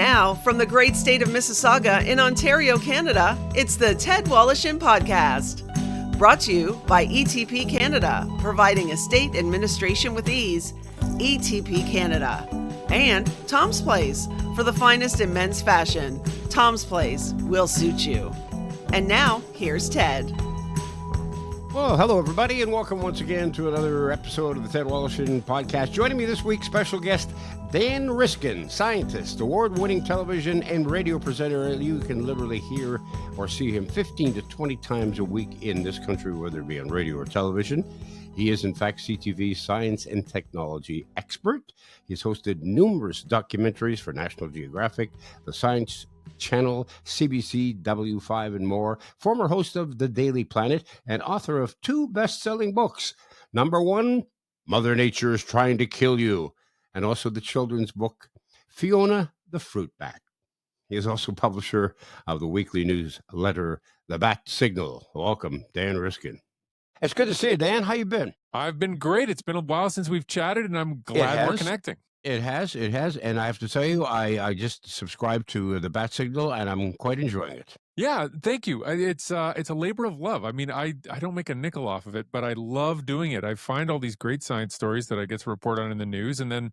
now, from the great state of Mississauga in Ontario, Canada, it's the Ted Woloshyn Podcast. Brought to you by ETP Canada, providing estate administration with ease. ETP Canada. And Tom's Place, for the finest in men's fashion. Tom's Place will suit you. And now, here's Ted. Well, hello, everybody, and welcome once again to another episode of the Ted Woloshyn Podcast. Joining me this week, special guest Dan Riskin, scientist, award-winning television and radio presenter. You can literally hear or see him 15 to 20 times a week in this country, whether it be on radio or television. He is, in fact, CTV's science and technology expert. He's hosted numerous documentaries for National Geographic, the Science Channel, CBC, W5, and more. Former host of The Daily Planet and author of 2 best-selling books. Number 1, Mother Nature is Trying to Kill You, and also the children's book, Fiona the Fruit Bat. He is also publisher of the weekly newsletter, The Bat Signal. Welcome, Dan Riskin. It's good to see you, Dan. How you been? I've been great. It's been a while since we've chatted, and I'm glad we're connecting. It has. And I have to tell you, I just subscribed to the Bat Signal, and I'm quite enjoying it. Yeah, thank you. It's a labor of love. I mean, I don't make a nickel off of it, but I love doing it. I find all these great science stories that I get to report on in the news, and then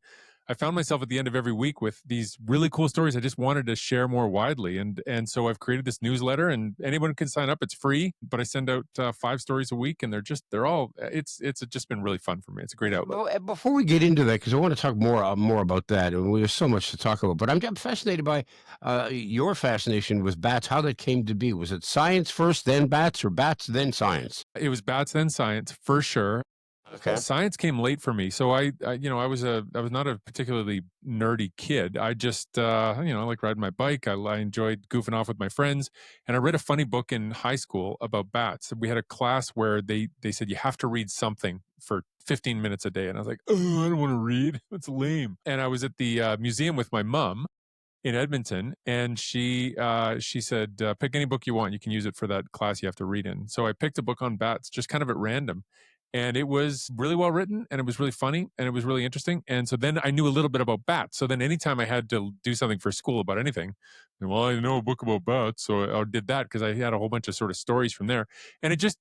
I found myself at the end of every week with these really cool stories I just wanted to share more widely. And so I've created this newsletter, and anyone can sign up. It's free, but I send out 5 stories a week, and it's just been really fun for me. It's a great outlet. Well, before we get into that, because I want to talk more about that, and there's so much to talk about, but I'm fascinated by your fascination with bats, how that came to be. Was it science first, then bats, or bats, then science? It was bats, then science, for sure. Okay. Science came late for me. So I was not a particularly nerdy kid. I just, I like riding my bike. I enjoyed goofing off with my friends. And I read a funny book in high school about bats. We had a class where they said, you have to read something for 15 minutes a day. And I was like, oh, I don't want to read. That's lame. And I was at the museum with my mom in Edmonton, and she said, pick any book you want. You can use it for that class you have to read in. So I picked a book on bats, just kind of at random. And it was really well written, and it was really funny, and it was really interesting. And so then I knew a little bit about bats. So then anytime I had to do something for school about anything, well, I know a book about bats. So I did that because I had a whole bunch of sort of stories from there. And it just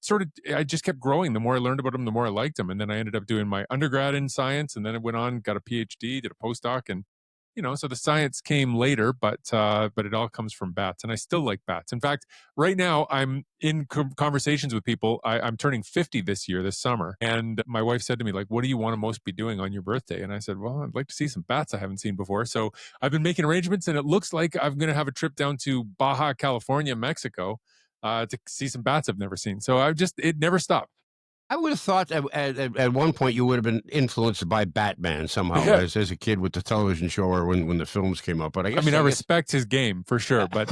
I just kept growing. The more I learned about them, the more I liked them. And then I ended up doing my undergrad in science, and then I went on, got a PhD, did a postdoc, and so the science came later, but it all comes from bats, and I still like bats. In fact, right now I'm in conversations with people. I'm turning 50 this summer, and my wife said to me, like, what do you want to most be doing on your birthday? And I said, well, I'd like to see some bats I haven't seen before. So I've been making arrangements, and it looks like I'm going to have a trip down to Baja California, Mexico, to see some bats I've never seen. So it never stopped. I would have thought at one point you would have been influenced by Batman somehow as a kid with the television show or when the films came up. But I respect his game for sure, but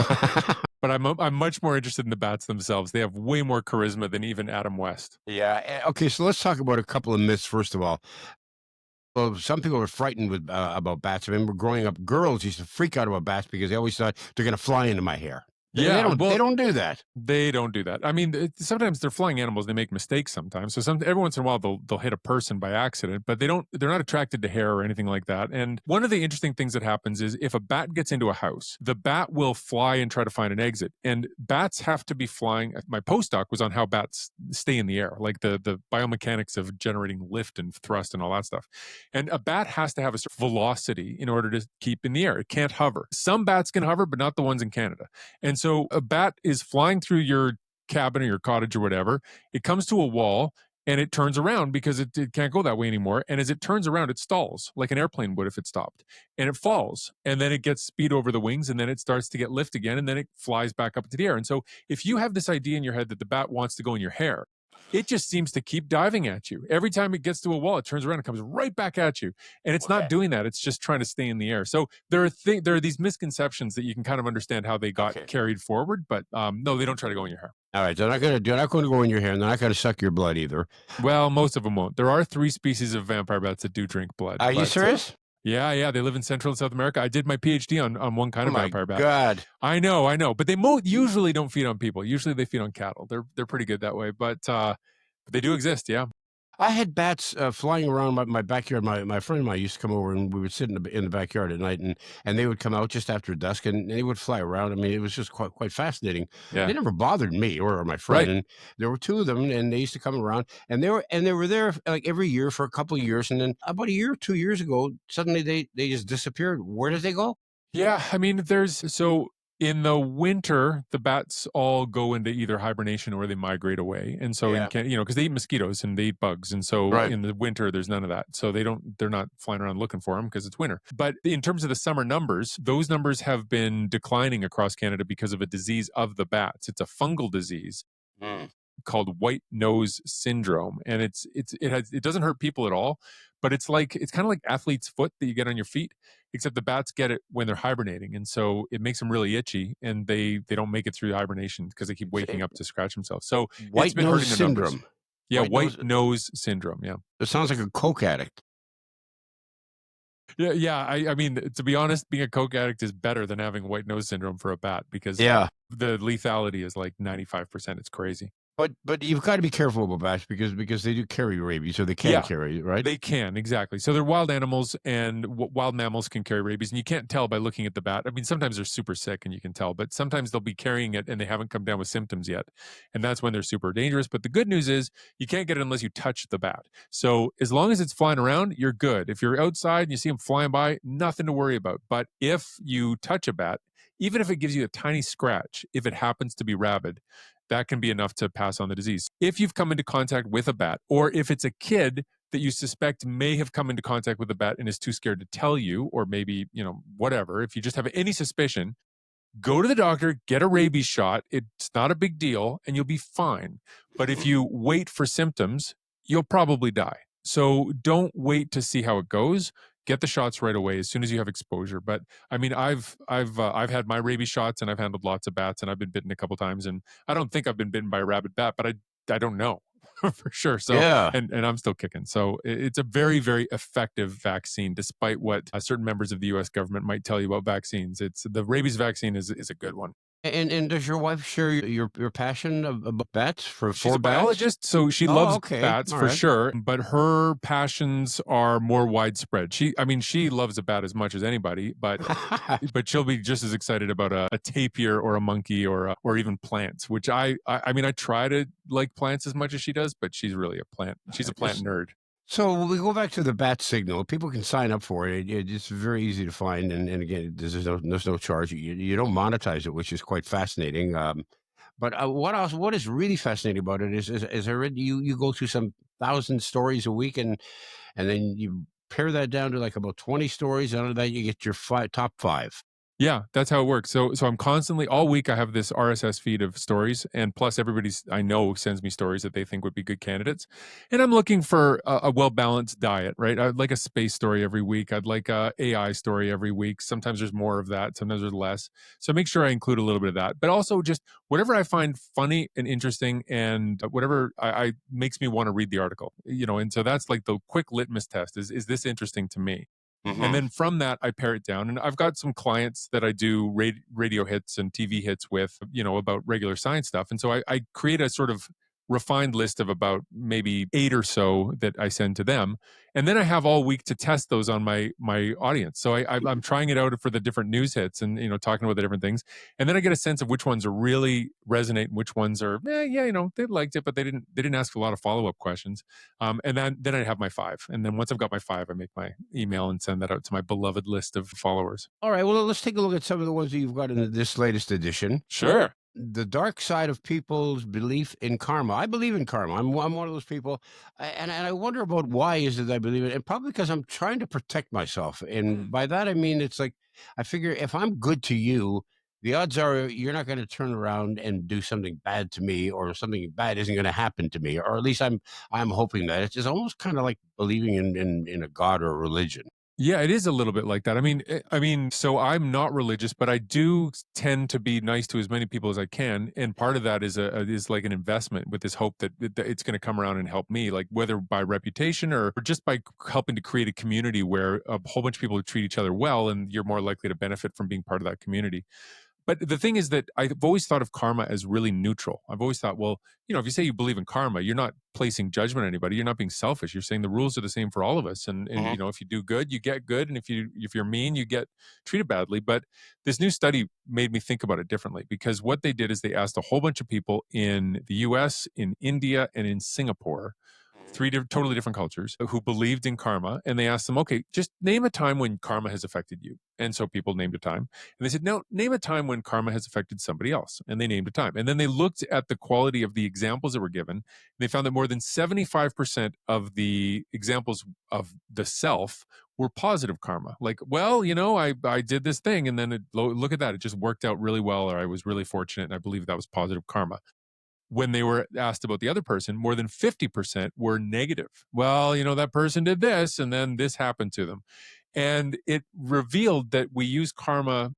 but I'm much more interested in the bats themselves. They have way more charisma than even Adam West. Yeah. Okay, so let's talk about a couple of myths first of all. Well, some people are frightened about bats. I remember growing up, girls used to freak out about bats because they always thought they're going to fly into my hair. Yeah, they don't do that. They don't do that. I mean, sometimes they're flying animals. They make mistakes sometimes. So every once in a while they'll hit a person by accident, but they're not attracted to hair or anything like that. And one of the interesting things that happens is if a bat gets into a house, the bat will fly and try to find an exit. And bats have to be flying. My postdoc was on how bats stay in the air, like the biomechanics of generating lift and thrust and all that stuff. And a bat has to have a certain velocity in order to keep in the air. It can't hover. Some bats can hover, but not the ones in Canada. And so a bat is flying through your cabin or your cottage or whatever. It comes to a wall and it turns around because it can't go that way anymore. And as it turns around, it stalls like an airplane would if it stopped. And it falls. And then it gets speed over the wings, and then it starts to get lift again, and then it flies back up into the air. And so if you have this idea in your head that the bat wants to go in your hair, it just seems to keep diving at you. Every time it gets to a wall, it turns around and comes right back at you. And it's not doing that. It's just trying to stay in the air. So there are these misconceptions that you can kind of understand how they got carried forward. But no, they don't try to go in your hair. All right, they're not going to go in your hair, and they're not going to suck your blood either. Well, most of them won't. There are 3 species of vampire bats that do drink blood. Are you serious? Yeah. They live in Central and South America. I did my PhD on one kind of vampire bat. Oh, my God. I know. But they usually don't feed on people. Usually they feed on cattle. They're pretty good that way. But they do exist, yeah. I had bats flying around my backyard. My friend and I used to come over, and we would sit in the backyard at night, and they would come out just after dusk, and they would fly around. I mean, it was just quite fascinating. They Yeah. never bothered me or my friend, Right. and there were two of them, and they used to come around, and they were there like every year for a couple of years, and then about a year or 2 years ago, suddenly they just disappeared. Where did they go? Yeah, I mean, so in the winter, the bats all go into either hibernation or they migrate away. And so you Yeah, can't, because they eat mosquitoes and they eat bugs. And so right. in the winter, there's none of that. So they're not flying around looking for them because it's winter. But in terms of the summer numbers, those numbers have been declining across Canada because of a disease of the bats. It's a fungal disease Mm. called white nose syndrome, and it doesn't hurt people at all, but it's kind of like athlete's foot that you get on your feet, except the bats get it when they're hibernating, and so it makes them really itchy, and they don't make it through hibernation because they keep It's waking up to scratch themselves. So it's white been nose hurting their numbers. syndrome. Yeah, White white nose. nose syndrome. Yeah. It sounds like a coke addict. Yeah, yeah. I mean, to be honest, being a coke addict is better than having white nose syndrome for a bat because Yeah. the lethality is like 95%. It's crazy. But you've got to be careful about bats because they do carry rabies, or they can Yeah, carry it, right? they can, exactly. So they're wild animals, and wild mammals can carry rabies, and you can't tell by looking at the bat. I mean, sometimes they're super sick and you can tell, but sometimes they'll be carrying it and they haven't come down with symptoms yet. And that's when they're super dangerous. But the good news is you can't get it unless you touch the bat. So as long as it's flying around, you're good. If you're outside and you see them flying by, nothing to worry about. But if you touch a bat, even if it gives you a tiny scratch, if it happens to be rabid, that can be enough to pass on the disease. If you've come into contact with a bat, or if it's a kid that you suspect may have come into contact with a bat and is too scared to tell you, or maybe, whatever, if you just have any suspicion, go to the doctor, get a rabies shot. It's not a big deal and you'll be fine. But if you wait for symptoms, you'll probably die. So don't wait to see how it goes. Get the shots right away as soon as you have exposure. But I mean, I've had my rabies shots and I've handled lots of bats and I've been bitten a couple times, and I don't think I've been bitten by a rabid bat, but I don't know for sure. So Yeah. and I'm still kicking. So it's a very, very effective vaccine, despite what certain members of the U.S. government might tell you about vaccines. It's the rabies vaccine is a good one. And does your wife share your passion about bats She's for a bats? biologist, so she Oh, loves okay. bats All for right. sure, but her passions are more widespread. I mean, she loves a bat as much as anybody, but she'll be just as excited about a tapir or a monkey or even plants. Which I mean, I try to like plants as much as she does, but she's really a plant. She's a plant Just- nerd. So we go back to the bat signal. People can sign up for it. It's very easy to find, and again, there's no charge. You don't monetize it, which is quite fascinating. But what else? What is really fascinating about it is I read you go through some 1,000 stories a week, and then you pare that down to like about 20 stories. Out of that, you get your top five. Yeah, that's how it works. So I'm constantly all week I have this RSS feed of stories, and plus everybody's I know sends me stories that they think would be good candidates. And I'm looking for a well-balanced diet, right? I'd like a space story every week. I'd like a AI story every week. Sometimes there's more of that, sometimes there's less. So make sure I include a little bit of that. But also just whatever I find funny and interesting, and whatever I makes me want to read the article. And so that's like the quick litmus test is this interesting to me? And Mm-hmm. then from that, I pare it down. And I've got some clients that I do radio hits and TV hits with, about regular science stuff. And so I create a sort of refined list of about maybe 8 or so that I send to them. And then I have all week to test those on my audience. So I'm trying it out for the different news hits and, talking about the different things. And then I get a sense of which ones are really resonate and which ones are, yeah, they liked it, but they didn't ask a lot of follow-up questions. And then I have my 5. And then once I've got my 5, I make my email and send that out to my beloved list of followers. All right. Well, let's take a look at some of the ones that you've got in this latest edition. Sure. The dark side of people's belief in karma. I believe in karma. I'm one of those people, and I wonder about why is it I believe it, and probably because I'm trying to protect myself. And by that I mean it's like I figure if I'm good to you, the odds are you're not going to turn around and do something bad to me, or something bad isn't going to happen to me, or at least I'm hoping that. It's just almost kind of like believing in a god or a religion. Yeah, it is a little bit like that. I mean, so I'm not religious, but I do tend to be nice to as many people as I can, and part of that is like an investment with this hope that it's going to come around and help me, like whether by reputation or just by helping to create a community where a whole bunch of people treat each other well, and you're more likely to benefit from being part of that community. But the thing is that I've always thought of karma as really neutral. I've always thought, well, if you say you believe in karma, you're not placing judgment on anybody. You're not being selfish. You're saying the rules are the same for all of us. And Mhm. if you do good, you get good. And if you're mean, you get treated badly. But this new study made me think about it differently, because what they did is they asked a whole bunch of people in the US, in India, and in Singapore, three totally different cultures, who believed in karma. And they asked them, okay, just name a time when karma has affected you. And so people named a time. And they said, no, name a time when karma has affected somebody else. And they named a time. And then they looked at the quality of the examples that were given. And they found that more than 75% of the examples of the self were positive karma. Like, well, I did this thing, and then look at that. It just worked out really well, or I was really fortunate, and I believe that was positive karma. When they were asked about the other person, more than 50% were negative. Well, that person did this, and then this happened to them. And it revealed that we use karma.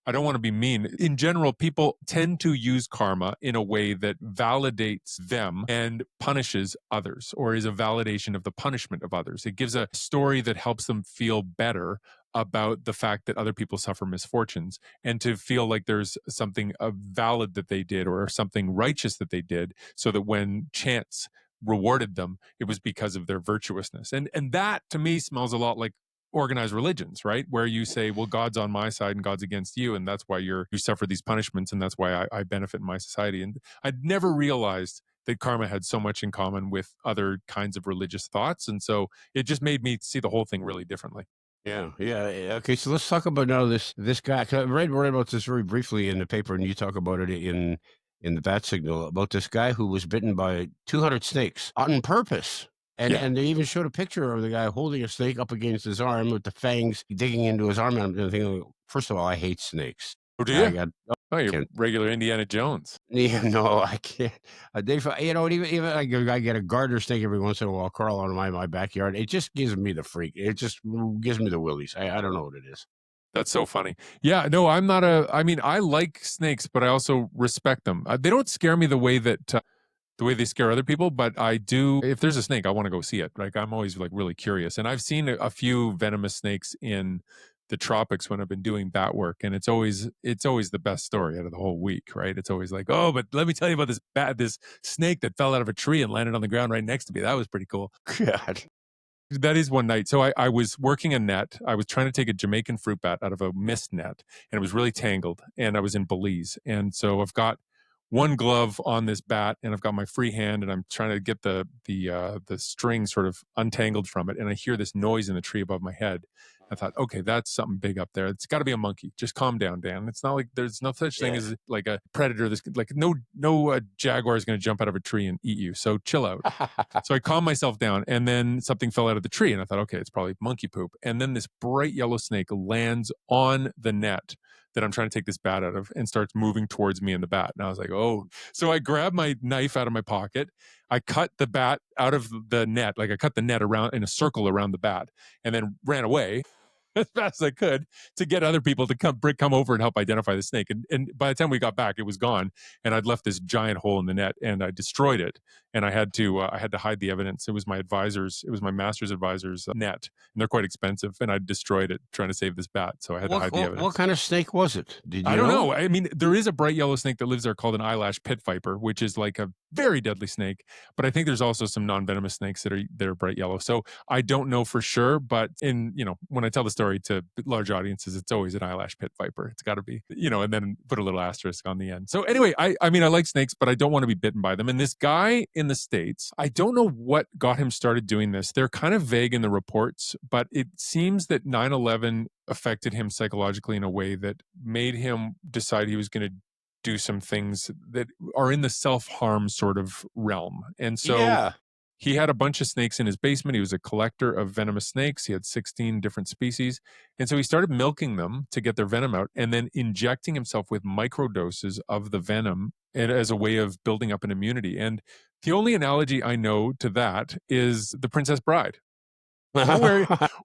I don't want to be mean. In general, people tend to use karma in a way that validates them and punishes others, or is a validation of the punishment of others. It gives a story that helps them feel better about the fact that other people suffer misfortunes, and to feel like there's something valid that they did, or something righteous that they did, so that when chance rewarded them, it was because of their virtuousness. And that to me smells a lot like organized religions, right? Where you say, well, God's on my side and God's against you, and that's why you suffer these punishments, and that's why I benefit in my society. And I'd never realized that karma had so much in common with other kinds of religious thoughts. And so it just made me see the whole thing really differently. Yeah. Okay, so let's talk about now this guy. 'Cause I read about this very briefly in the paper, and you talk about it in the Bat Signal, about this guy who was bitten by 200 snakes on purpose. And they even showed a picture of the guy holding a snake up against his arm with the fangs digging into his arm. And I'm thinking, first of all, I hate snakes. Oh, do I you? got Oh, you're can't. regular Indiana Jones. Yeah, no, I can't. Even I get a garter snake every once in a while crawl out of my backyard. It just gives me the freak. It just gives me the willies. I don't know what it is. That's so funny. Yeah, no, I mean, I like snakes, but I also respect them. They don't scare me the way they scare other people, but I do. If there's a snake, I want to go see it. Like, I'm always like really curious, and I've seen a few venomous snakes in the tropics when I've been doing bat work, and it's always the best story out of the whole week, right? It's always like, oh, but let me tell you about this snake that fell out of a tree and landed on the ground right next to me. That was pretty cool. God. That is one night. So I was working a net. I was trying to take a Jamaican fruit bat out of a mist net, and it was really tangled, and I was in Belize. And so I've got one glove on this bat, and I've got my free hand, and I'm trying to get the string sort of untangled from it. And I hear this noise in the tree above my head. I thought, okay, that's something big up there. It's got to be a monkey. Just calm down, Dan. It's not like there's no such thing as like a predator. This like no jaguar is going to jump out of a tree and eat you. So chill out. So I calmed myself down, and then something fell out of the tree, and I thought, okay, it's probably monkey poop. And then this bright yellow snake lands on the net that I'm trying to take this bat out of, and starts moving towards me and the bat. And I was like, oh. So I grabbed my knife out of my pocket. I cut the bat out of the net. Like, I cut the net around in a circle around the bat, and then ran away as fast as I could to get other people to come over and help identify the snake. And by the time we got back, it was gone, and I'd left this giant hole in the net, and I destroyed it. And I had to hide the evidence. It was my master's advisor's net, and they're quite expensive. And I destroyed it trying to save this bat, so I had to hide the evidence. What kind of snake was it? Did you I don't know. I mean, there is a bright yellow snake that lives there called an eyelash pit viper, which is like a very deadly snake. But I think there's also some non-venomous snakes that are bright yellow. So I don't know for sure. But when I tell the story to large audiences, it's always an eyelash pit viper. It's got to be, and then put a little asterisk on the end. So anyway, I mean, I like snakes, but I don't want to be bitten by them. And this guy in the States, I don't know what got him started doing this. They're kind of vague in the reports, but it seems that 9/11 affected him psychologically in a way that made him decide he was going to do some things that are in the self-harm sort of realm. And so he had a bunch of snakes in his basement. He was a collector of venomous snakes. He had 16 different species. And so he started milking them to get their venom out, and then injecting himself with microdoses of the venom, and as a way of building up an immunity. And the only analogy I know to that is The Princess Bride.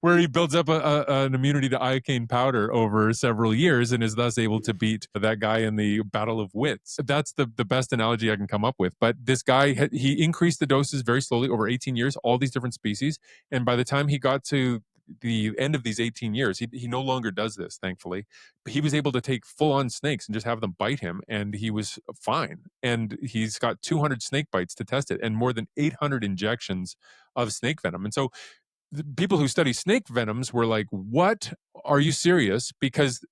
where he builds up an immunity to iocane powder over several years, and is thus able to beat that guy in the battle of wits. That's the best analogy I can come up with. But this guy, he increased the doses very slowly over 18 years, all these different species. And by the time he got to the end of these 18 years, he no longer does this, thankfully. But he was able to take full-on snakes and just have them bite him, and he was fine. And he's got 200 snake bites to test it, and more than 800 injections of snake venom. And so the people who study snake venoms were like, what? Are you serious? Because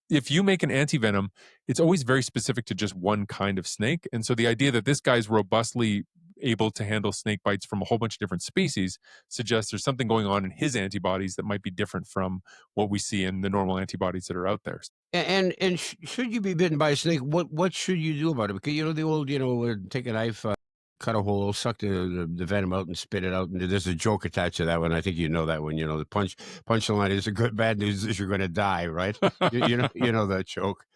if you make an antivenom, it's always very specific to just one kind of snake. And so the idea that this guy's robustly able to handle snake bites from a whole bunch of different species suggests there's something going on in his antibodies that might be different from what we see in the normal antibodies that are out there. And should you be bitten by a snake, what should you do about it? Because the old take a knife, cut a hole, suck the venom out, and spit it out. And there's a joke attached to that one. I think you know that one. The punchline is the good bad news is you're going to die, right? you know that joke.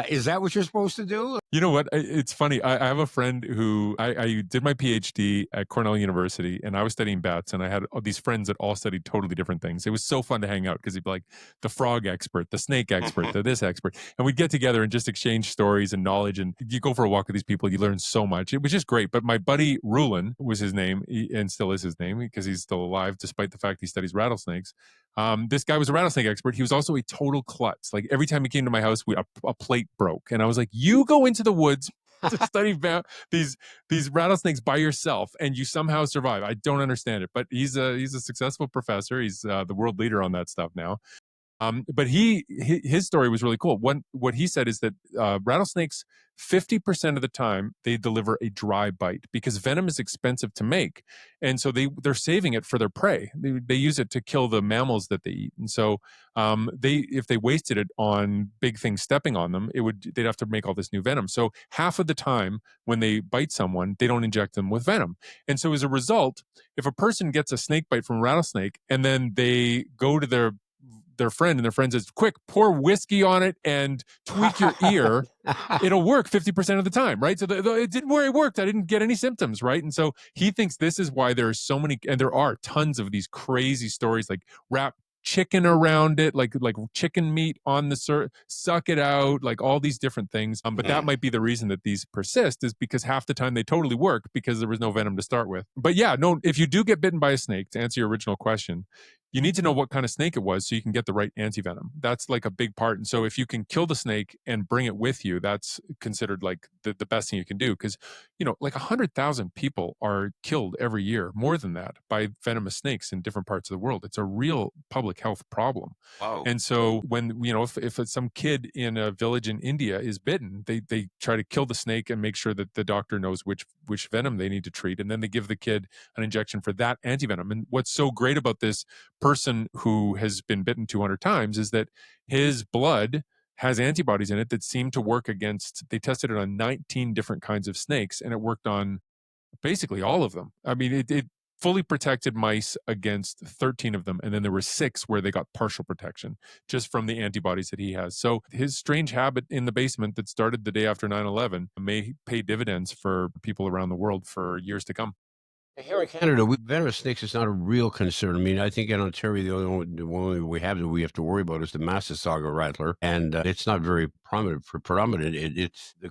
Is that what you're supposed to do? You know what? It's funny. I have a friend who I did my PhD at Cornell University, and I was studying bats, and I had these friends that all studied totally different things. It was so fun to hang out because he'd be like the frog expert, the snake expert, the this expert, and we'd get together and just exchange stories and knowledge. And you go for a walk with these people, you learn so much. It was just great. But my buddy Rulin was his name, and still is his name because he's still alive, despite the fact he studies rattlesnakes. This guy was a rattlesnake expert. He was also a total klutz. Like every time he came to my house, a plate broke, and I was like, "You go into the woods to study these rattlesnakes by yourself, and you somehow survive." I don't understand it, but he's a successful professor. He's the world leader on that stuff now. But his story was really cool. What he said is that rattlesnakes, 50% of the time, they deliver a dry bite because venom is expensive to make, and so they're saving it for their prey. They use it to kill the mammals that they eat, and so if they wasted it on big things stepping on them, they'd have to make all this new venom. So half of the time when they bite someone, they don't inject them with venom, and so as a result, if a person gets a snake bite from a rattlesnake and then they go to their friend and their friend says, quick, pour whiskey on it and tweak your ear, it'll work 50% of the time, right? So it didn't work. It worked. I didn't get any symptoms, right? And so he thinks this is why there are so many, and there are tons of these crazy stories, like wrap chicken around it, like chicken meat on the suck it out, like all these different things. But that might be the reason that these persist, is because half the time they totally work because there was no venom to start with. But yeah, no, if you do get bitten by a snake, to answer your original question, you need to know what kind of snake it was so you can get the right antivenom. That's like a big part. And so if you can kill the snake and bring it with you, that's considered like the best thing you can do. Because, like 100,000 people are killed every year, more than that, by venomous snakes in different parts of the world. It's a real public health problem. Wow. And so when, if some kid in a village in India is bitten, they try to kill the snake and make sure that the doctor knows which venom they need to treat. And then they give the kid an injection for that antivenom. And what's so great about this person who has been bitten 200 times is that his blood has antibodies in it that seem to work against, they tested it on 19 different kinds of snakes, and it worked on basically all of them. I mean, it fully protected mice against 13 of them, and then there were 6 where they got partial protection just from the antibodies that he has. So his strange habit in the basement that started the day after 9/11 may pay dividends for people around the world for years to come. Here in Canada, venomous snakes is not a real concern. I mean, I think in Ontario, the only we have to worry about is the Mississauga rattler, and it's not very predominant. It's the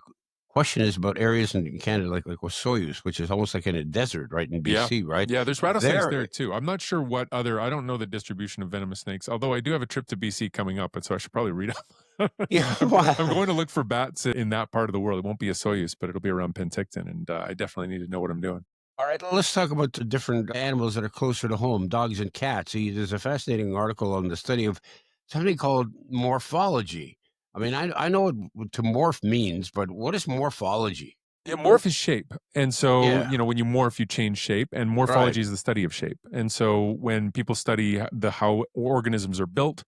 question is about areas in Canada like Osoyoos, which is almost like in a desert, right, in BC, right? Yeah, there's rattlesnakes there too. I'm not sure I don't know the distribution of venomous snakes, although I do have a trip to BC coming up, and so I should probably read up. Yeah, I'm going to look for bats in that part of the world. It won't be Osoyoos, but it'll be around Penticton, and I definitely need to know what I'm doing. All right, let's talk about the different animals that are closer to home, dogs and cats. There's a fascinating article on the study of something called morphology. I mean, I know what to morph means, but what is morphology? Yeah, morph is shape. And so, Yeah. when you morph, you change shape, and morphology is the study of shape. And so when people study how organisms are built,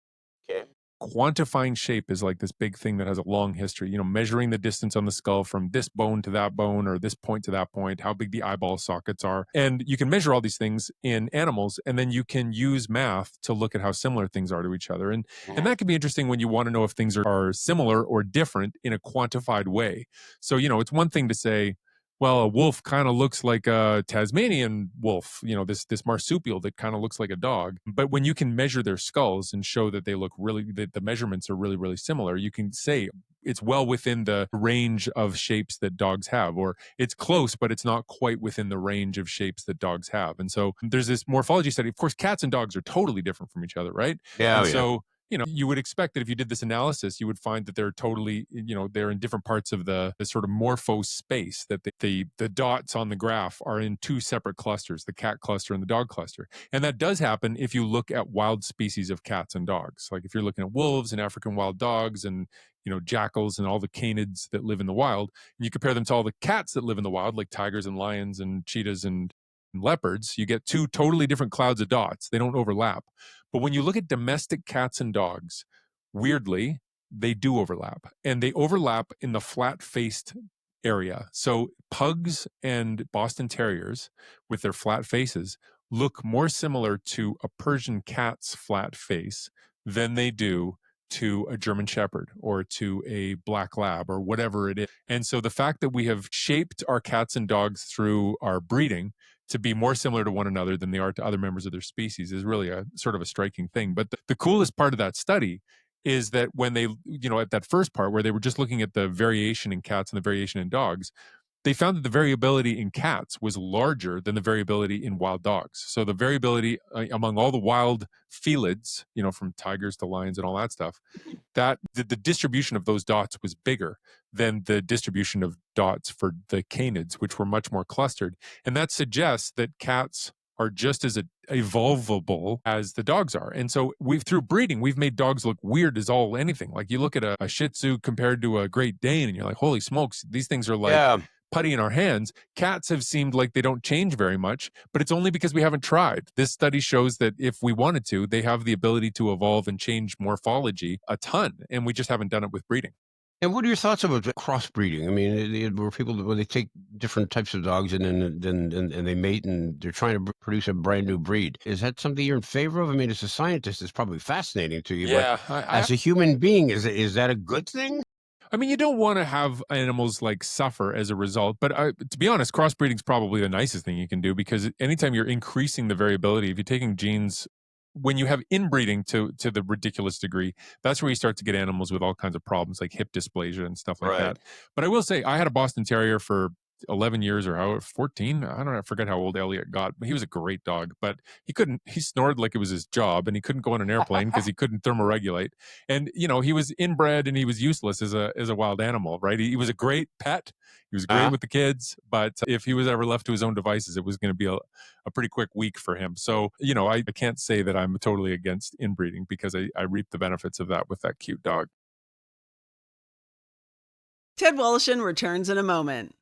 Okay. quantifying shape is like this big thing that has a long history, measuring the distance on the skull from this bone to that bone, or this point to that point, how big the eyeball sockets are. And you can measure all these things in animals, and then you can use math to look at how similar things are to each other. And that can be interesting when you want to know if things are similar or different in a quantified way. So, it's one thing to say, well, a wolf kind of looks like a Tasmanian wolf, this marsupial that kind of looks like a dog. But when you can measure their skulls and show that they look that the measurements are really, really similar, you can say it's well within the range of shapes that dogs have, or it's close, but it's not quite within the range of shapes that dogs have. And so there's this morphology study. Of course, cats and dogs are totally different from each other, right? Yeah, And oh, yeah. so, you would expect that if you did this analysis, you would find that they're totally, they're in different parts of the sort of morphose space, that the dots on the graph are in two separate clusters, the cat cluster and the dog cluster. And that does happen if you look at wild species of cats and dogs. Like if you're looking at wolves and African wild dogs and, jackals and all the canids that live in the wild, and you compare them to all the cats that live in the wild, like tigers and lions and cheetahs and leopards, you get two totally different clouds of dots. They don't overlap. But when you look at domestic cats and dogs, weirdly, they do overlap. And they overlap in the flat-faced area. So pugs and Boston Terriers with their flat faces look more similar to a Persian cat's flat face than they do to a German Shepherd or to a Black Lab or whatever it is. And so the fact that we have shaped our cats and dogs through our breeding to be more similar to one another than they are to other members of their species is really a sort of a striking thing. But the coolest part of that study is that when they, at that first part where they were just looking at the variation in cats and the variation in dogs, they found that the variability in cats was larger than the variability in wild dogs. So the variability among all the wild felids, from tigers to lions and all that stuff, that the distribution of those dots was bigger than the distribution of dots for the canids, which were much more clustered. And that suggests that cats are just as evolvable as the dogs are. And so through breeding, we've made dogs look weird as all anything. Like you look at a Shih Tzu compared to a Great Dane and you're like, holy smokes, these things are like putty in our hands. Cats have seemed like they don't change very much, but it's only because we haven't tried. This study shows that if we wanted to, they have the ability to evolve and change morphology a ton, and we just haven't done it with breeding. And what are your thoughts about crossbreeding? I mean, where they take different types of dogs and then they mate and they're trying to produce a brand new breed. Is that something you're in favor of? I mean, as a scientist, it's probably fascinating to you. Yeah, but as a human being, is that a good thing? I mean, you don't want to have animals like suffer as a result, but to be honest, crossbreeding is probably the nicest thing you can do, because anytime you're increasing the variability, if you're taking genes, when you have inbreeding to the ridiculous degree, that's where you start to get animals with all kinds of problems like hip dysplasia and stuff like that. But I will say, I had a Boston Terrier for 11 years or 14. I don't know. I forget how old Elliot got, but he was a great dog, but he snored like it was his job, and he couldn't go on an airplane because he couldn't thermoregulate. And, he was inbred and he was useless as a wild animal, right? He was a great pet. He was great with the kids, but if he was ever left to his own devices, it was going to be a pretty quick week for him. So, I can't say that I'm totally against inbreeding, because I reap the benefits of that with that cute dog. Ted Woloshyn returns in a moment.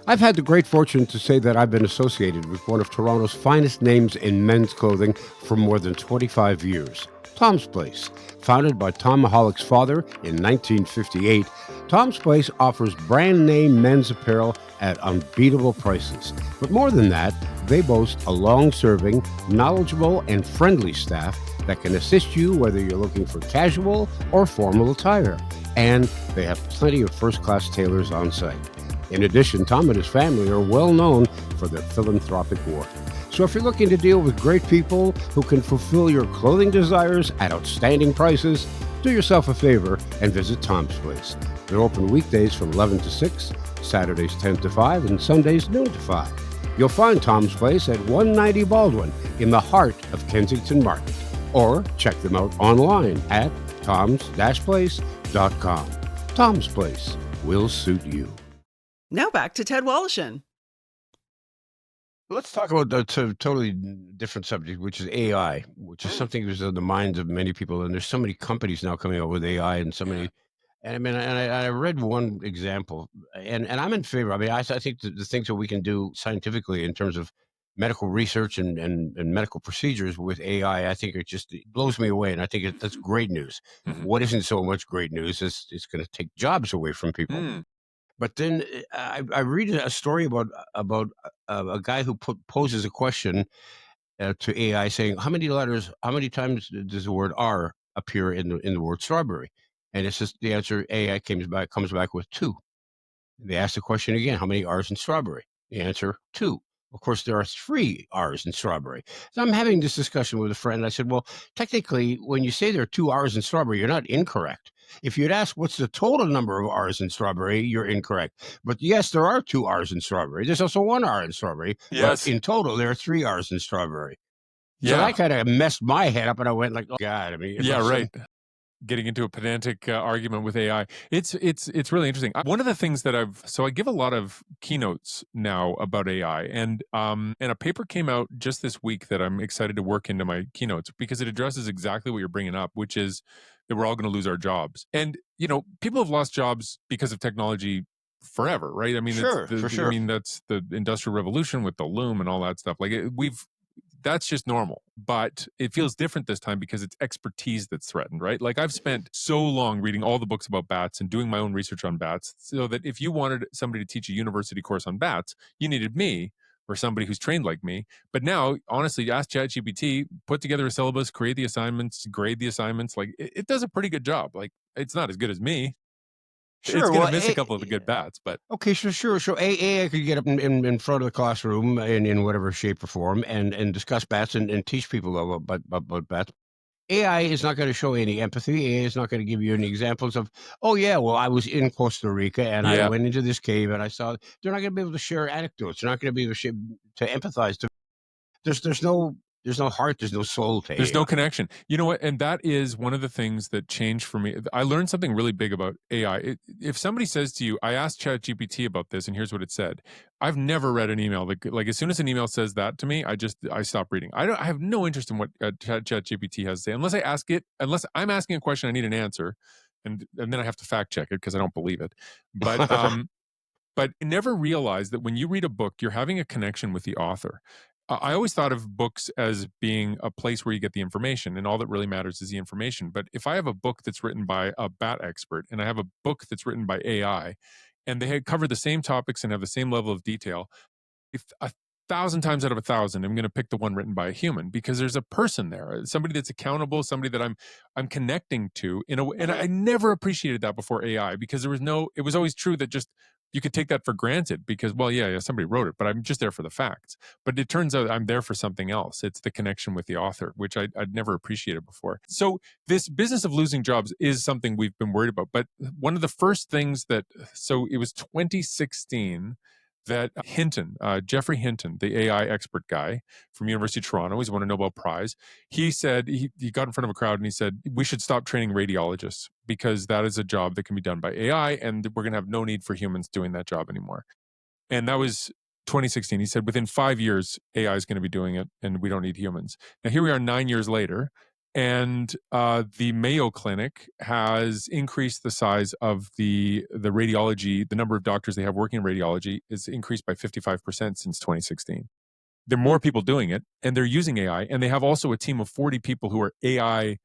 I've had the great fortune to say that I've been associated with one of Toronto's finest names in men's clothing for more than 25 years. Tom's Place. Founded by Tom Mahalik father in 1958, Tom's Place offers brand name men's apparel at unbeatable prices. But more than that, they boast a long-serving, knowledgeable, and friendly staff that can assist you whether you're looking for casual or formal attire. And they have plenty of first-class tailors on site. In addition, Tom and his family are well known for their philanthropic work. So if you're looking to deal with great people who can fulfill your clothing desires at outstanding prices, do yourself a favor and visit Tom's Place. They're open weekdays from 11 to 6, Saturdays 10 to 5, and Sundays noon to 5. You'll find Tom's Place at 190 Baldwin in the heart of Kensington Market. Or check them out online at toms-place.com. Tom's Place will suit you. Now back to Ted Woloshyn. Let's talk about a totally different subject, which is AI, which is something that's on the minds of many people. And there's so many companies now coming out with AI, and so many. And I mean, I read one example, and I'm in favor. I mean, I think the things that we can do scientifically in terms of medical research and medical procedures with AI, I think it blows me away. And I think that's great news. Mm-hmm. What isn't so much great news is it's going to take jobs away from people. But then I read a story about a guy who poses a question to AI saying, how many times does the word R appear in the word strawberry? And it's just the answer, AI comes back with 2. They ask the question again, how many R's in strawberry? The answer, 2. Of course, there are 3 R's in strawberry. So I'm having this discussion with a friend. I said, well, technically, when you say there are 2 R's in strawberry, you're not incorrect. If you'd ask what's the total number of R's in strawberry, you're incorrect. But yes, there are 2 R's in strawberry. There's also 1 R in strawberry. But Yes. in total, there are 3 R's in strawberry. So Yeah. that kind of messed my head up, and I went like, "Oh God!" I mean, Yeah, right. Getting into a pedantic argument with AI. It's really interesting. One of the things that I give a lot of keynotes now about AI, and a paper came out just this week that I'm excited to work into my keynotes because it addresses exactly what you're bringing up, which is that we're all going to lose our jobs. And people have lost jobs because of technology forever, right? I mean, Sure, for sure. I mean, that's the Industrial Revolution with the loom and all that stuff. Like that's just normal, but it feels different this time because it's expertise that's threatened, right? Like I've spent so long reading all the books about bats and doing my own research on bats, so that if you wanted somebody to teach a university course on bats, you needed me or somebody who's trained like me. But now, honestly, ask ChatGPT, put together a syllabus, create the assignments, grade the assignments. Like it does a pretty good job. Like it's not as good as me. Sure. It's going to miss a couple of the good bats, but okay, sure. So AI could get up in front of the classroom in whatever shape or form and discuss bats and teach people about bats. AI is not going to show any empathy. AI is not going to give you any examples of, oh yeah, well I was in Costa Rica and I yeah. went into this cave and I saw. They're not going to be able to share anecdotes. They're not going to be able to empathize. There's no heart. There's no soul to There's AI. no connection. You know what? And that is one of the things that changed for me. I learned something really big about AI. If somebody says to you, I asked ChatGPT about this and here's what it said. I've never read an email like as soon as an email says that to me, I stop reading. I have no interest in what ChatGPT has to say unless I'm asking a question, I need an answer. And then I have to fact check it because I don't believe it. But but never realize that when you read a book, you're having a connection with the author. I always thought of books as being a place where you get the information, and all that really matters is the information. But if I have a book that's written by a bat expert, and I have a book that's written by AI, and they cover the same topics and have the same level of detail, if 1,000 times out of 1,000, I'm going to pick the one written by a human because there's a person there, somebody that's accountable, somebody that I'm connecting to in a way. And I never appreciated that before AI because it was always true that just you could take that for granted because, well, yeah, somebody wrote it, but I'm just there for the facts. But it turns out I'm there for something else. It's the connection with the author, which I'd never appreciated before. So this business of losing jobs is something we've been worried about. But one of the first things so it was 2016 that Jeffrey Hinton, the AI expert guy from University of Toronto, he's won a Nobel Prize. He said, he got in front of a crowd and he said, we should stop training radiologists because that is a job that can be done by AI and we're going to have no need for humans doing that job anymore. And that was 2016. He said, within 5 years, AI is going to be doing it and we don't need humans. Now, here we are 9 years later. And the Mayo Clinic has increased the size of the radiology, the number of doctors they have working in radiology is increased by 55% since 2016. There are more people doing it, and they're using AI, and they have also a team of 40 people who are AI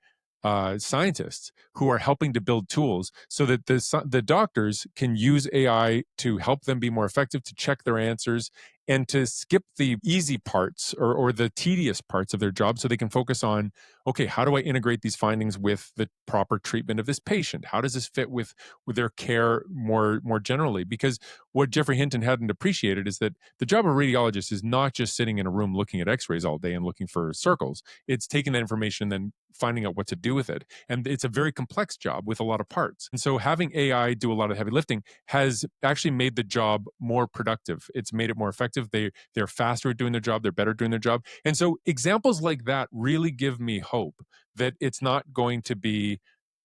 scientists who are helping to build tools so that the doctors can use AI to help them be more effective, to check their answers, and to skip the easy parts or the tedious parts of their job so they can focus on, okay, how do I integrate these findings with the proper treatment of this patient? How does this fit with their care more generally? Because what Jeffrey Hinton hadn't appreciated is that the job of a radiologist is not just sitting in a room looking at x-rays all day and looking for circles. It's taking that information and then finding out what to do with it. And it's a very complex job with a lot of parts. And so having AI do a lot of heavy lifting has actually made the job more productive. It's made it more effective. They're faster at doing their job. They're better at doing their job. And so examples like that really give me hope that it's not going to be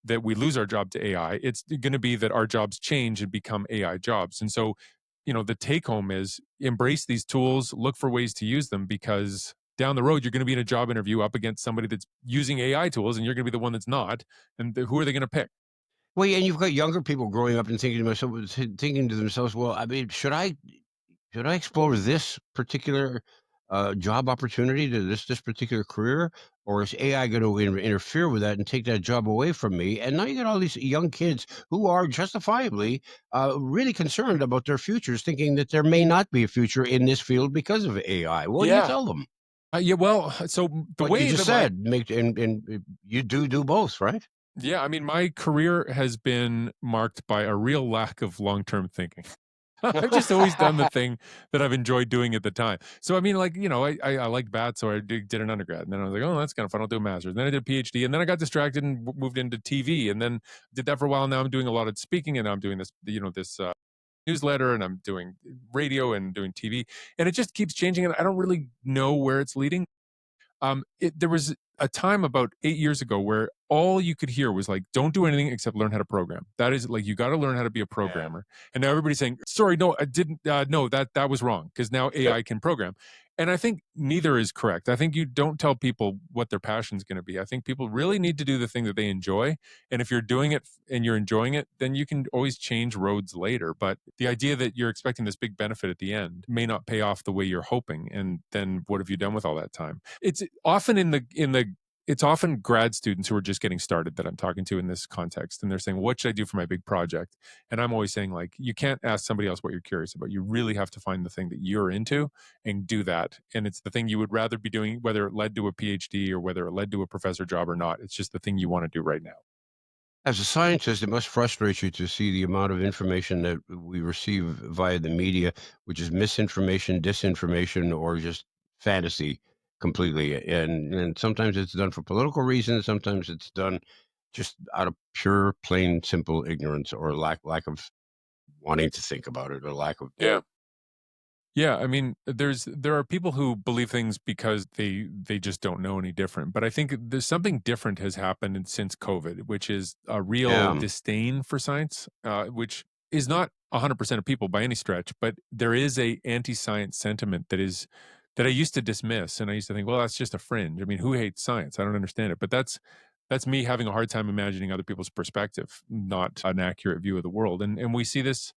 that we lose our job to AI. It's going to be that our jobs change and become AI jobs. And so, the take home is embrace these tools, look for ways to use them, because down the road, you're going to be in a job interview up against somebody that's using AI tools and you're going to be the one that's not. And who are they going to pick? Well, and you've got younger people growing up and thinking to themselves, well, I mean, should I explore this particular job opportunity to this particular career, or is AI going to interfere with that and take that job away from me? And now you got all these young kids who are justifiably really concerned about their futures, thinking that there may not be a future in this field because of AI. What do you tell them? Yeah, well, so the What way you just said, and you do both, right? Yeah, I mean, my career has been marked by a real lack of long-term thinking. I've just always done the thing that I've enjoyed doing at the time. So I mean, like, I liked bats, so I did an undergrad, and then I was like, oh, that's kind of fun. I'll do a master's. And then I did a PhD, and then I got distracted and moved into TV, and then did that for a while. Now I'm doing a lot of speaking, and I'm doing this newsletter, and I'm doing radio and doing TV, and it just keeps changing, and I don't really know where it's leading. There was a time about 8 years ago where all you could hear was like, don't do anything except learn how to program. That is like, you got to learn how to be a programmer. And now everybody's saying, sorry, no, I didn't. No, that was wrong, because now AI can program. And I think neither is correct. I think you don't tell people what their passion is going to be. I think people really need to do the thing that they enjoy. And if you're doing it and you're enjoying it, then you can always change roads later. But the idea that you're expecting this big benefit at the end may not pay off the way you're hoping. And then what have you done with all that time? It's often it's often grad students who are just getting started that I'm talking to in this context. And they're saying, what should I do for my big project? And I'm always saying, like, you can't ask somebody else what you're curious about. You really have to find the thing that you're into and do that. And it's the thing you would rather be doing, whether it led to a PhD or whether it led to a professor job or not. It's just the thing you want to do right now. As a scientist, it must frustrate you to see the amount of information that we receive via the media, which is misinformation, disinformation, or just fantasy completely. And sometimes it's done for political reasons. Sometimes it's done just out of pure, plain, simple ignorance, or lack of wanting to think about it, or lack of. Yeah, I mean, there are people who believe things because they just don't know any different. But I think there's something different has happened since COVID, which is a real disdain for science, which is not 100% of people by any stretch, but there is a anti-science sentiment that I used to dismiss, and I used to think, well, that's just a fringe. I mean, who hates science? I don't understand it. But that's me having a hard time imagining other people's perspective, not an accurate view of the world. And we see this,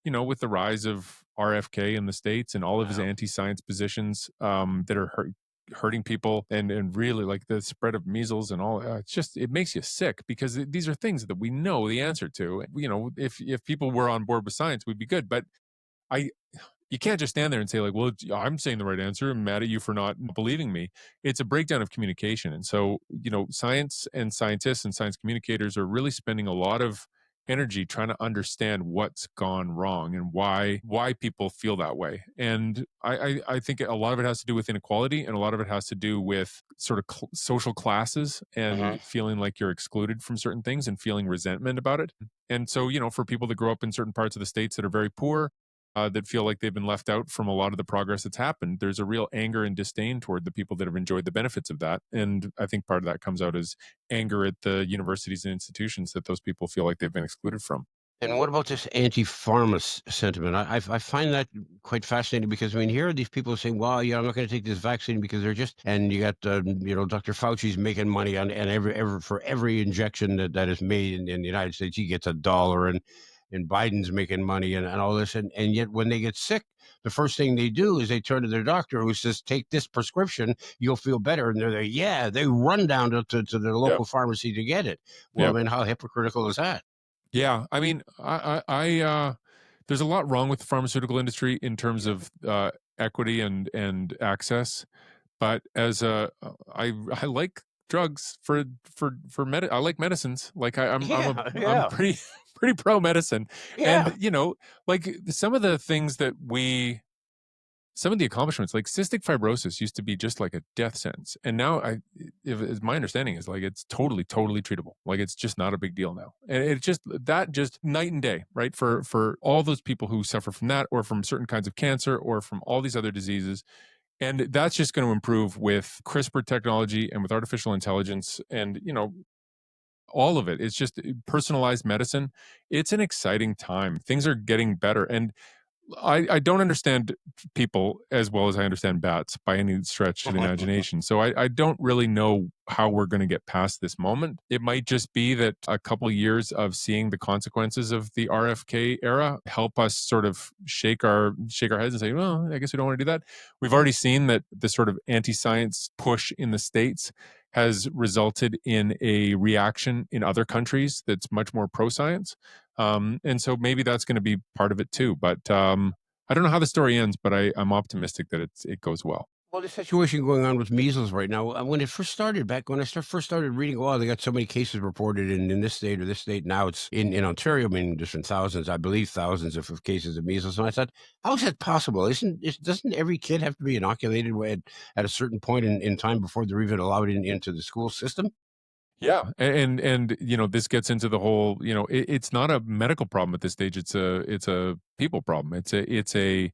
with the rise of RFK in the States and all of his anti-science positions that are hurting people, and really like the spread of measles and all. It makes you sick, because these are things that we know the answer to. If people were on board with science, we'd be good. But I you can't just stand there and say, like, well, I'm saying the right answer. I'm mad at you for not believing me. It's a breakdown of communication. And so, science and scientists and science communicators are really spending a lot of energy trying to understand what's gone wrong and why people feel that way. And I think a lot of it has to do with inequality, and a lot of it has to do with sort of social classes and feeling like you're excluded from certain things and feeling resentment about it. And so, for people that grow up in certain parts of the states that are very poor, that feel like they've been left out from a lot of the progress that's happened, there's a real anger and disdain toward the people that have enjoyed the benefits of that. And I think part of that comes out as anger at the universities and institutions that those people feel like they've been excluded from. And what about this anti-pharma sentiment? I find that quite fascinating, because I mean, here are these people saying, "Well, yeah, I'm not going to take this vaccine because they're just," and you got Dr. Fauci's making money on, and for every injection that is made in the United States, he gets $1, and Biden's making money, and all this, and yet when they get sick, the first thing they do is they turn to their doctor, who says, "Take this prescription, you'll feel better," and they're like, yeah, they run down to their local pharmacy to get it. Well, I mean, how hypocritical is that? Yeah, I mean, there's a lot wrong with the pharmaceutical industry in terms of equity and access. But I like drugs I like medicines. Like I'm pretty pretty pro medicine. Yeah. And like some of the accomplishments, like cystic fibrosis used to be just like a death sentence, and now if my understanding is, like, it's totally treatable. Like, it's just not a big deal now, and it's just night and day, right? For all those people who suffer from that, or from certain kinds of cancer, or from all these other diseases. And that's just going to improve with CRISPR technology and with artificial intelligence, and all of it. It's just personalized medicine. It's an exciting time. Things are getting better, and I don't understand people as well as I understand bats by any stretch of the imagination. So I don't really know how we're going to get past this moment. It might just be that a couple of years of seeing the consequences of the RFK era help us sort of shake our heads and say, well, I guess we don't want to do that. We've already seen that the sort of anti-science push in the States has resulted in a reaction in other countries that's much more pro-science. And so maybe that's going to be part of it too. But I don't know how the story ends, but I'm optimistic that it goes well. Well, the situation going on with measles right now, when it first started, back when I first started reading, oh, they got so many cases reported in this state or this state. Now it's in Ontario, I mean, just in thousands, I believe thousands of cases of measles. And I thought, how is that possible? Doesn't every kid have to be inoculated at a certain point in time before they're even allowed into the school system? Yeah, and this gets into the whole, it's not a medical problem at this stage. It's a people problem. It's a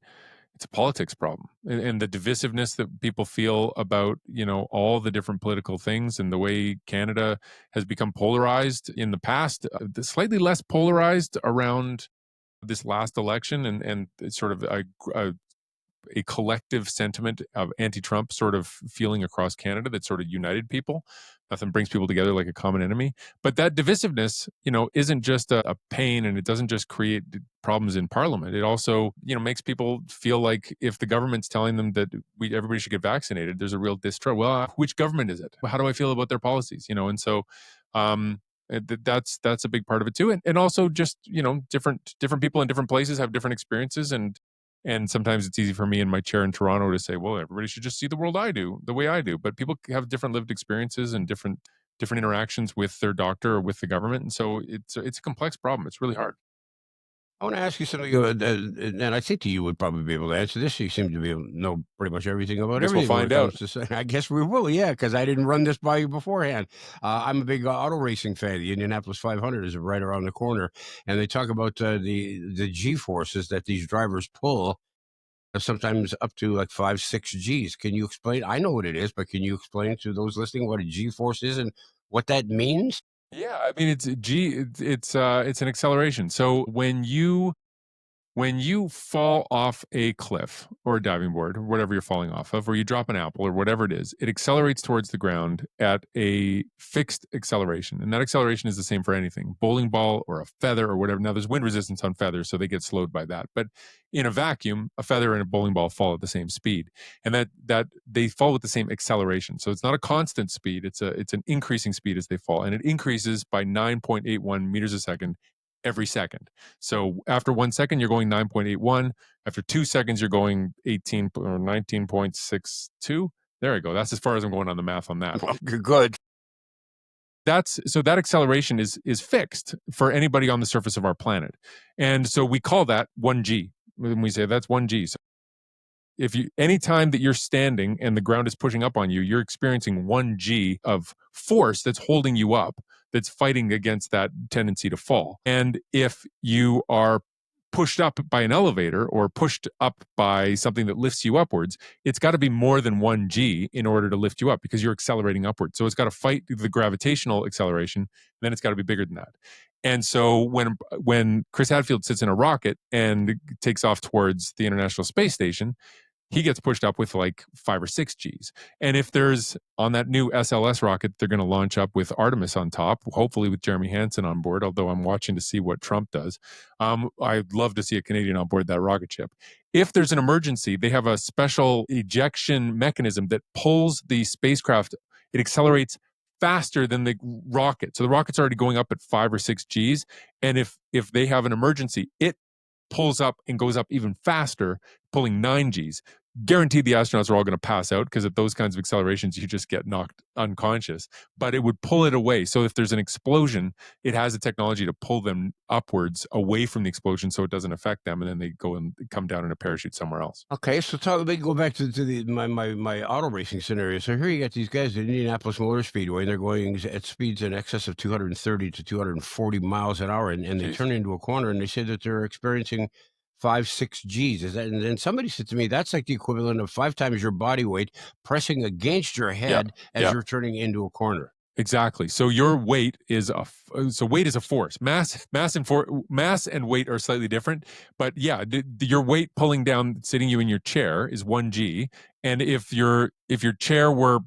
politics problem, and the divisiveness that people feel about all the different political things, and the way Canada has become polarized in the past, slightly less polarized around this last election, and it's sort of a collective sentiment of anti-Trump sort of feeling across Canada that sort of united people. Nothing brings people together like a common enemy. But that divisiveness, isn't just a pain, and it doesn't just create problems in Parliament. It also, makes people feel like if the government's telling them that everybody should get vaccinated, there's a real distrust. Well, which government is it? How do I feel about their policies? And so that's a big part of it too. And also just, different people in different places have different experiences, and sometimes it's easy for me in my chair in Toronto to say, well, everybody should just see the world the way I do. But people have different lived experiences and different interactions with their doctor or with the government. And so it's a complex problem. It's really hard. I want to ask you something, and I think that you would probably be able to answer this. You seem to be able to know pretty much everything I about guess we'll everything when find it out. comes to. I guess we will, yeah, because I didn't run this by you beforehand. I'm a big auto racing fan. The Indianapolis 500 is right around the corner, and they talk about the G forces that these drivers pull, sometimes up to like 5, 6 Gs. Can you explain? I know what it is, but can you explain to those listening what a G force is and what that means? Yeah, I mean it's an acceleration. So when you fall off a cliff or a diving board or whatever you're falling off of, or you drop an apple or whatever it is, it accelerates towards the ground at a fixed acceleration. And that acceleration is the same for anything, bowling ball or a feather or whatever. Now there's wind resistance on feathers, so they get slowed by that. But in a vacuum, a feather and a bowling ball fall at the same speed. And that they fall with the same acceleration. So it's not a constant speed, it's an increasing speed as they fall. And it increases by 9.81 meters a second every second. So after 1 second, you're going 9.81. After 2 seconds, you're going 18 or 19.62. There you go. That's as far as I'm going on the math on that. Good. So that acceleration is fixed for anybody on the surface of our planet. And so we call that 1G. When we say that's 1G. So anytime that you're standing and the ground is pushing up on you, you're experiencing 1G of force that's holding you up, that's fighting against that tendency to fall. And if you are pushed up by an elevator or pushed up by something that lifts you upwards, it's got to be more than 1G in order to lift you up, because you're accelerating upwards. So it's got to fight the gravitational acceleration, then it's got to be bigger than that. And so when Chris Hadfield sits in a rocket and takes off towards the International Space Station, he gets pushed up with like 5 or 6 Gs. And if there's on that new SLS rocket, they're going to launch up with Artemis on top, hopefully with Jeremy Hansen on board, although I'm watching to see what Trump does. I'd love to see a Canadian on board that rocket ship. If there's an emergency, they have a special ejection mechanism that pulls the spacecraft. It accelerates faster than the rocket. So the rocket's already going up at 5 or 6 Gs. And if they have an emergency, it pulls up and goes up even faster, pulling 9 Gs. Guaranteed the astronauts are all going to pass out, because at those kinds of accelerations, you just get knocked unconscious. But it would pull it away. So if there's an explosion, it has the technology to pull them upwards away from the explosion so it doesn't affect them. And then they go and come down in a parachute somewhere else. Okay, so let me go back to my auto racing scenario. So here you got these guys at Indianapolis Motor Speedway, and they're going at speeds in excess of 230 to 240 miles an hour, and they turn into a corner, and they say that they're experiencing 5, 6 Gs. Is that? And then somebody said to me, that's like the equivalent of 5 times your body weight pressing against your head as you're turning into a corner. Exactly. So your weight is weight is a force. Mass and weight are slightly different, but yeah, your weight pulling down, sitting you in your chair, is 1G, and if your chair were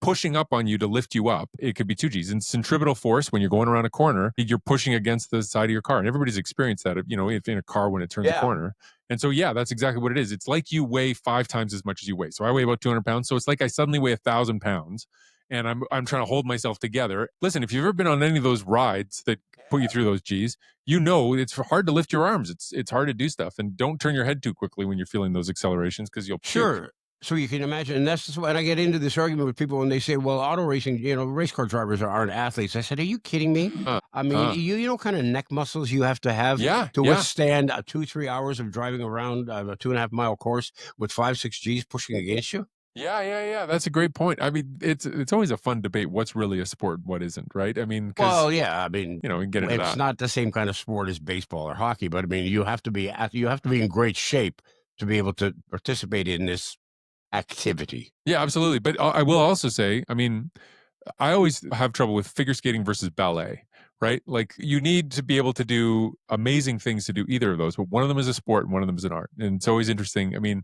pushing up on you to lift you up, it could be 2 Gs. And centripetal force, when you're going around a corner, you're pushing against the side of your car. And everybody's experienced that, if in a car when it turns a corner. And so, yeah, that's exactly what it is. It's like you weigh 5 times as much as you weigh. So I weigh about 200 pounds. So it's like I suddenly weigh 1,000 pounds, and I'm trying to hold myself together. Listen, if you've ever been on any of those rides that put you through those Gs, it's hard to lift your arms. It's hard to do stuff. And don't turn your head too quickly when you're feeling those accelerations, because you'll puke. Sure. So you can imagine, and that's just when I get into this argument with people when they say, well, auto racing, race car drivers aren't athletes. I said, are you kidding me? Huh. I mean, you know what kind of neck muscles you have Yeah, to yeah. withstand 2-3 hours of driving around a 2.5 mile course with 5-6 Gs pushing against you? Yeah. That's a great point. I mean, it's always a fun debate. What's really a sport? What isn't? Right? I mean, because Well, yeah, I mean, we can get into it's that. not the same kind of sport as baseball or hockey, but I mean, you have to be in great shape to be able to participate in this activity. Yeah, absolutely. But I will also say, I mean, I always have trouble with figure skating versus ballet, right? Like you need to be able to do amazing things to do either of those, but one of them is a sport and one of them is an art. And it's always interesting. I mean,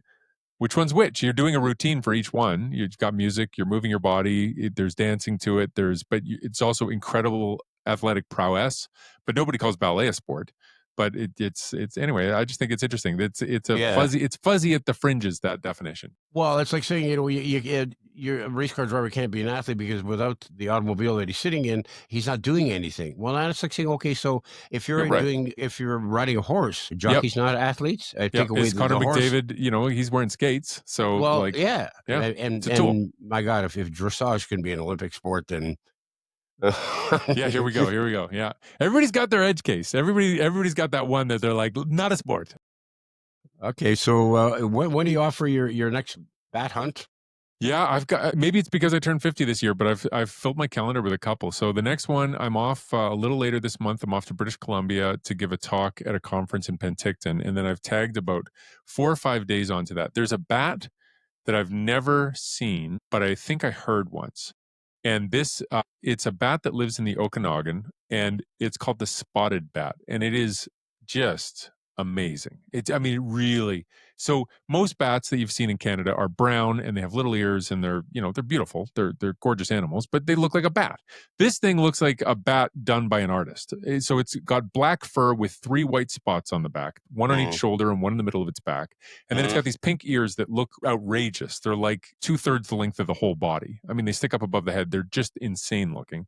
which one's which? You're doing a routine for each one. You've got music, you're moving your body, there's dancing to it, it's also incredible athletic prowess, but nobody calls ballet a sport. But it's anyway, I just think it's interesting. It's fuzzy at the fringes, that definition. Well, it's like saying, a race car driver can't be an athlete because without the automobile that he's sitting in, he's not doing anything. Well, now it's like saying, okay, so if you're right. if you're riding a horse, jockeys not athletes. Take away Is Connor the horse. McDavid, he's wearing skates. So, Well, yeah. It's a tool. And my God, if dressage can be an Olympic sport, then yeah, here we go. Yeah, everybody's got their edge case. Everybody's got that one that they're like, not a sport. Okay, so when do you offer your next bat hunt? Yeah, I've got. Maybe it's because I turned 50 this year, but I've filled my calendar with a couple. So the next one, I'm off a little later this month. I'm off to British Columbia to give a talk at a conference in Penticton, and then I've tagged about 4 or 5 days onto that. There's a bat that I've never seen, but I think I heard once. And it's a bat that lives in the Okanagan, and it's called the spotted bat, and it is just amazing. Really. So most bats that you've seen in Canada are brown, and they have little ears, and they're beautiful. They're gorgeous animals, but they look like a bat. This thing looks like a bat done by an artist. So it's got black fur with 3 white spots on the back, one on each shoulder and one in the middle of its back. And then it's got these pink ears that look outrageous. They're like 2/3 the length of the whole body. I mean, they stick up above the head. They're just insane looking.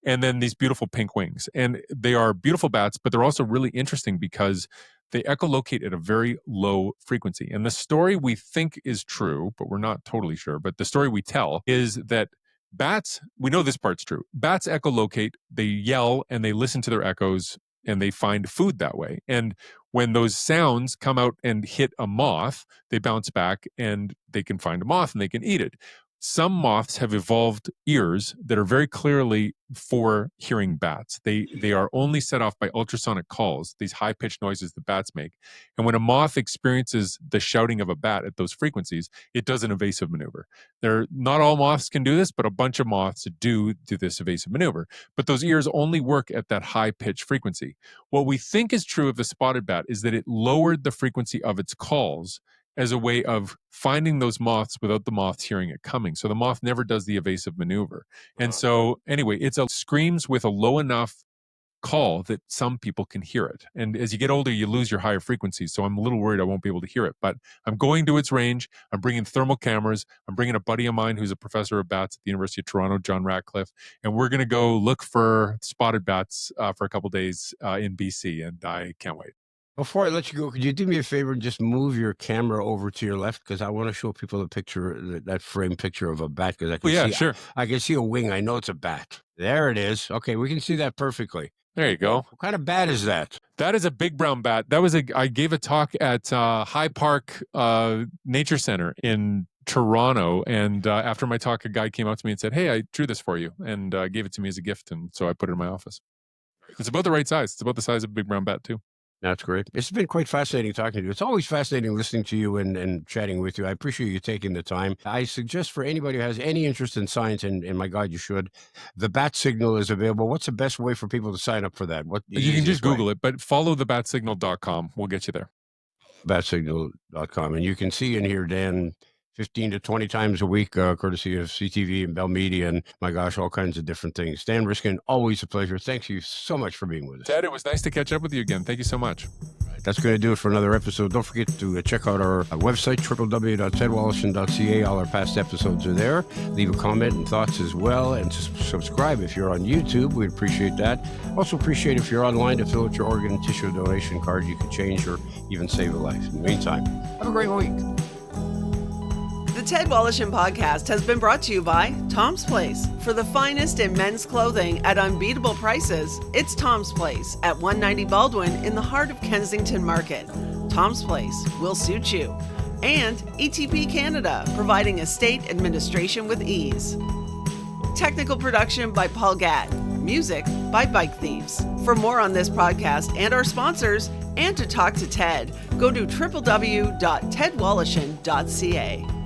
And then these beautiful pink wings. And they are beautiful bats, but they're also really interesting because they echolocate at a very low frequency. And the story we think is true, but we're not totally sure. But the story we tell is that bats, we know this part's true. Bats echolocate, they yell, and they listen to their echoes, and they find food that way. And when those sounds come out and hit a moth, they bounce back and they can find a moth and they can eat it. Some moths have evolved ears that are very clearly for hearing bats. They are only set off by ultrasonic calls, these high-pitched noises that bats make. And when a moth experiences the shouting of a bat at those frequencies, it does an evasive maneuver. Not all moths can do this, but a bunch of moths do this evasive maneuver. But those ears only work at that high-pitched frequency. What we think is true of the spotted bat is that it lowered the frequency of its calls as a way of finding those moths without the moths hearing it coming. So the moth never does the evasive maneuver. And so anyway, it screams with a low enough call that some people can hear it. And as you get older, you lose your higher frequencies. So I'm a little worried I won't be able to hear it. But I'm going to its range. I'm bringing thermal cameras. I'm bringing a buddy of mine who's a professor of bats at the University of Toronto, John Ratcliffe. And we're going to go look for spotted bats for a couple days in BC. And I can't wait. Before I let you go, could you do me a favor and just move your camera over to your left? Because I want to show people a picture, that frame picture of a bat. Because sure. I can see a wing. I know it's a bat. There it is. Okay, we can see that perfectly. There you go. What kind of bat is that? That is a big brown bat. I gave a talk at High Park Nature Center in Toronto. And after my talk, a guy came up to me and said, "Hey, I drew this for you," and gave it to me as a gift. And so I put it in my office. It's about the right size. It's about the size of a big brown bat, too. That's great. It's been quite fascinating talking to you. It's always fascinating listening to you and chatting with you. I appreciate you taking the time. I suggest for anybody who has any interest in science, and my God, you should, the Bat Signal is available. What's the best way for people to sign up for that? You can just Google it, but follow thebatsignal.com. We'll get you there. Batsignal.com. And you can see and hear Dan 15 to 20 times a week, courtesy of CTV and Bell Media, and my gosh, all kinds of different things. Dan Riskin, always a pleasure. Thank you so much for being with us. Ted, it was nice to catch up with you again. Thank you so much. That's going to do it for another episode. Don't forget to check out our website, www.tedwoloshyn.ca. All our past episodes are there. Leave a comment and thoughts as well, and subscribe if you're on YouTube. We'd appreciate that. Also appreciate if you're online to fill out your organ and tissue donation card. You could change or even save a life. In the meantime, have a great week. The Ted Woloshyn podcast has been brought to you by Tom's Place. For the finest in men's clothing at unbeatable prices, it's Tom's Place at 190 Baldwin in the heart of Kensington Market. Tom's Place will suit you. And ETP Canada, providing estate administration with ease. Technical production by Paul Gatt. Music by Bike Thieves. For more on this podcast and our sponsors, and to talk to Ted, go to www.tedwoloshyn.ca.